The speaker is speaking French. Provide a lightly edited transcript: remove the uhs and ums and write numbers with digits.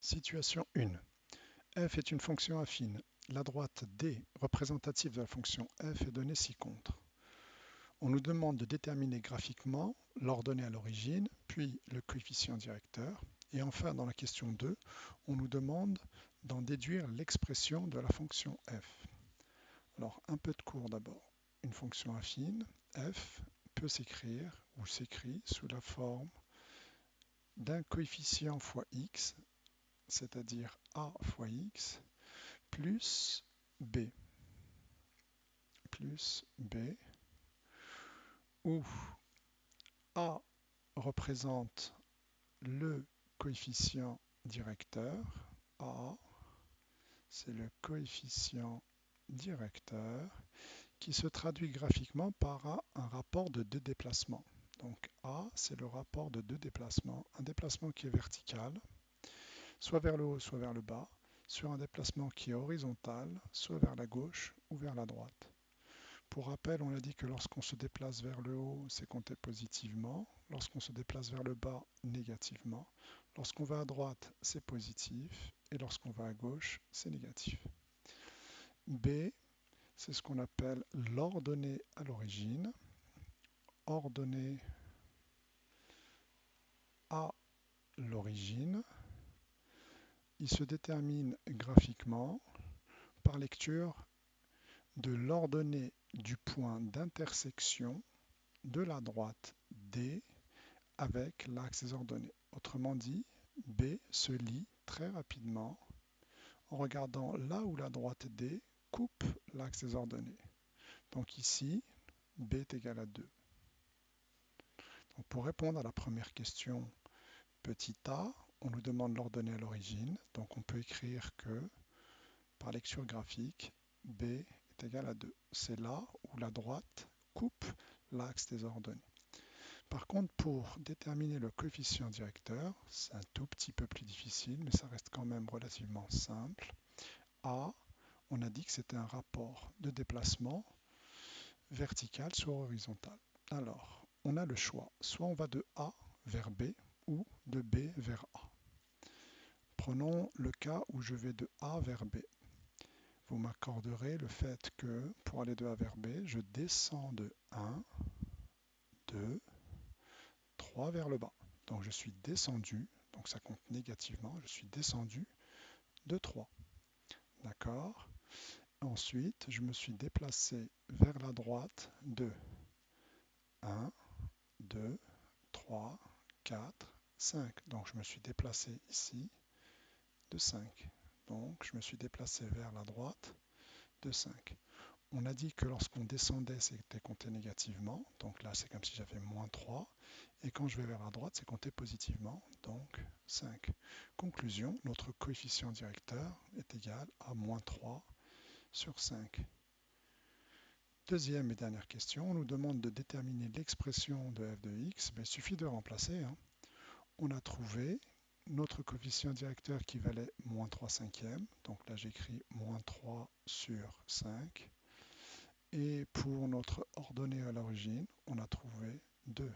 Situation 1. F est une fonction affine. La droite D, représentative de la fonction f, est donnée ci-contre. On nous demande de déterminer graphiquement l'ordonnée à l'origine, puis le coefficient directeur. Et enfin, dans la question 2, on nous demande d'en déduire l'expression de la fonction f. Alors, un peu de cours d'abord. Une fonction affine, f, peut s'écrire ou s'écrit sous la forme d'un coefficient fois x, c'est-à-dire a fois x, plus b, où a représente le coefficient directeur, a, c'est le coefficient directeur, qui se traduit graphiquement par un rapport de deux déplacements. Donc a, c'est le rapport de deux déplacements, un déplacement qui est vertical, soit vers le haut, soit vers le bas, sur un déplacement qui est horizontal, soit vers la gauche ou vers la droite. Pour rappel, on a dit que lorsqu'on se déplace vers le haut, c'est compté positivement. Lorsqu'on se déplace vers le bas, négativement. Lorsqu'on va à droite, c'est positif. Et lorsqu'on va à gauche, c'est négatif. B, c'est ce qu'on appelle l'ordonnée à l'origine. Ordonnée à l'origine. Il se détermine graphiquement par lecture de l'ordonnée du point d'intersection de la droite D avec l'axe des ordonnées. Autrement dit, B se lie très rapidement en regardant là où la droite D coupe l'axe des ordonnées. Donc ici, B est égal à 2. Donc pour répondre à la première question, petit a, on nous demande l'ordonnée à l'origine. Donc on peut écrire que, par lecture graphique, B est égal à 2. C'est là où la droite coupe l'axe des ordonnées. Par contre, pour déterminer le coefficient directeur, c'est un tout petit peu plus difficile, mais ça reste quand même relativement simple. A, on a dit que c'était un rapport de déplacement vertical sur horizontal. Alors, on a le choix. Soit on va de A vers B ou de B vers A. Prenons le cas où je vais de A vers B. Vous m'accorderez le fait que pour aller de A vers B, je descends de 1, 2, 3 vers le bas. Donc je suis descendu, donc ça compte négativement, je suis descendu de 3. D'accord? Ensuite, je me suis déplacé vers la droite de 1, 2, 3, 4, 5. Donc je me suis déplacé ici de 5. Donc je me suis déplacé vers la droite de 5. On a dit que lorsqu'on descendait, c'était compté négativement. Donc là, c'est comme si j'avais moins 3. Et quand je vais vers la droite, c'est compté positivement. Donc 5. Conclusion, notre coefficient directeur est égal à moins 3 sur 5. Deuxième et dernière question, on nous demande de déterminer l'expression de f de x. Il suffit de remplacer. On a trouvé notre coefficient directeur qui valait moins 3 cinquièmes. Donc là, j'écris moins 3 sur 5. Et pour notre ordonnée à l'origine, on a trouvé 2.